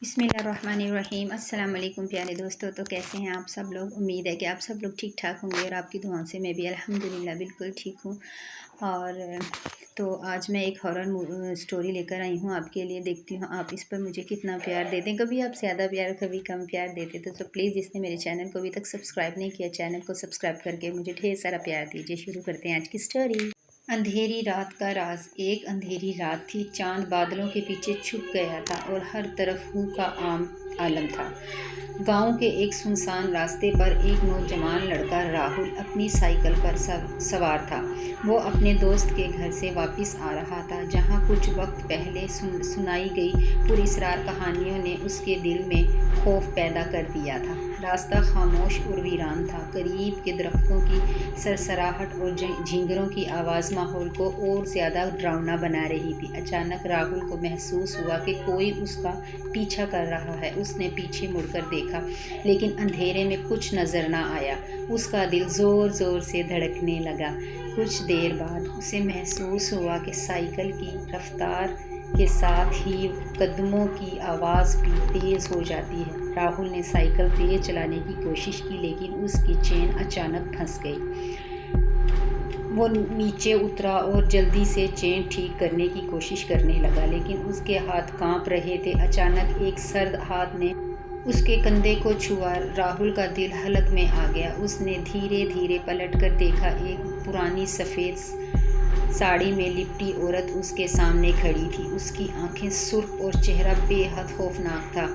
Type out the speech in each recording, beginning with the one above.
बिस्मिल्लाहिर्रहमानिर्रहीम। अस्सलाम वालेकुम प्यारे दोस्तों। तो कैसे हैं आप सब लोग? उम्मीद है कि आप सब लोग ठीक ठाक होंगे और आपकी दुआओं से मैं भी अल्हम्दुलिल्लाह बिल्कुल ठीक हूँ। और तो आज मैं एक हॉरर स्टोरी लेकर आई हूँ आपके लिए। देखती हूँ आप इस पर मुझे कितना प्यार देते हैं। कभी आप ज़्यादा प्यार, कभी कम प्यार देते तो प्लीज़ जिसने मेरे चैनल को अभी तक सब्सक्राइब नहीं किया, चैनल को सब्सक्राइब करके मुझे ढेर सारा प्यार दीजिए। शुरू करते हैं आज की स्टोरी। अंधेरी रात का राज। एक अंधेरी रात थी। चांद बादलों के पीछे छुप गया था और हर तरफ हू का आलम था। गांव के एक सुनसान रास्ते पर एक नौजवान लड़का राहुल अपनी साइकिल पर सवार था। वो अपने दोस्त के घर से वापस आ रहा था, जहां कुछ वक्त पहले सुनाई गई पुरस्रार कहानियों ने उसके दिल में खौफ पैदा कर दिया था। रास्ता खामोश और वीरान था। करीब के दरख्तों की सरसराहट और झींगरों की आवाज़ माहौल को और ज़्यादा डरावना बना रही थी। अचानक राहुल को महसूस हुआ कि कोई उसका पीछा कर रहा है। उसने पीछे मुड़कर देखा, लेकिन अंधेरे में कुछ नजर न आया। उसका दिल जोर जोर से धड़कने लगा। कुछ देर बाद उसे महसूस हुआ कि साइकिल की रफ्तार के साथ ही कदमों की आवाज़ भी तेज़ हो जाती है। राहुल ने साइकिल तेज़ चलाने की कोशिश की, लेकिन उसकी चेन अचानक फंस गई। वो नीचे उतरा और जल्दी से चेन ठीक करने की कोशिश करने लगा, लेकिन उसके हाथ कांप रहे थे। अचानक एक सर्द हाथ ने उसके कंधे को छुआ। राहुल का दिल हलक में आ गया। उसने धीरे धीरे पलटकर देखा। एक पुरानी सफ़ेद साड़ी में लिपटी औरत उसके सामने खड़ी थी। उसकी आंखें सुर्ख और चेहरा बेहद खौफनाक था।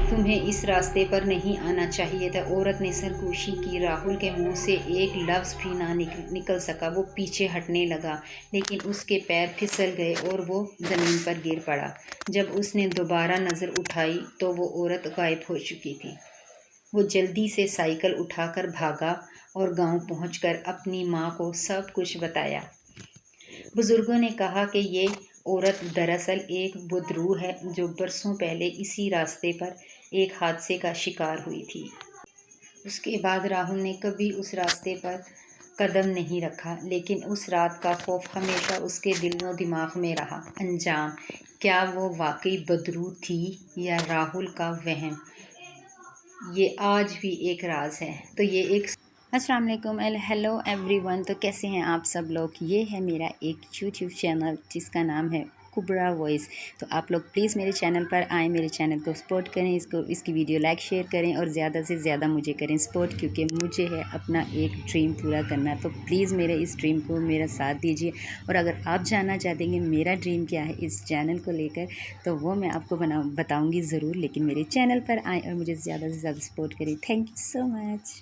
तुम्हें इस रास्ते पर नहीं आना चाहिए था, औरत ने सरगोशी की। राहुल के मुंह से एक लफ्ज़ भी ना निकल सका। वो पीछे हटने लगा, लेकिन उसके पैर फिसल गए और वो ज़मीन पर गिर पड़ा। जब उसने दोबारा नज़र उठाई तो वो औरत गायब हो चुकी थी। वो जल्दी से साइकिल उठाकर भागा और गांव पहुंचकर अपनी माँ को सब कुछ बताया। बुजुर्गों ने कहा कि ये औरत दरअसल एक बुदरू है जो बरसों पहले इसी रास्ते पर एक हादसे का शिकार हुई थी। उसके बाद राहुल ने कभी उस रास्ते पर कदम नहीं रखा, लेकिन उस रात का खौफ हमेशा उसके दिल व दिमाग में रहा। अंजाम, क्या वो वाकई बदरू थी या राहुल का वहम, ये आज भी एक राज है। तो ये एक अस्सलाम वालेकुम, हेलो एवरीवन। तो कैसे हैं आप सब लोग? ये है मेरा एक यूट्यूब चैनल जिसका नाम है कुबरा वॉइस। तो आप लोग प्लीज़ मेरे चैनल पर आएँ, मेरे चैनल को सपोर्ट करें, इसकी वीडियो लाइक शेयर करें और ज़्यादा से ज़्यादा मुझे करें सपोर्ट, क्योंकि मुझे है अपना एक ड्रीम पूरा करना। तो प्लीज़ मेरे इस ड्रीम को मेरा साथ दीजिए। और अगर आप जानना चाहते हैं मेरा ड्रीम क्या है इस चैनल को लेकर, तो वो मैं आपको बताऊँगी ज़रूर। लेकिन मेरे चैनल पर आएँ और मुझे ज़्यादा से ज़्यादा सपोर्ट करें। Thank you so much.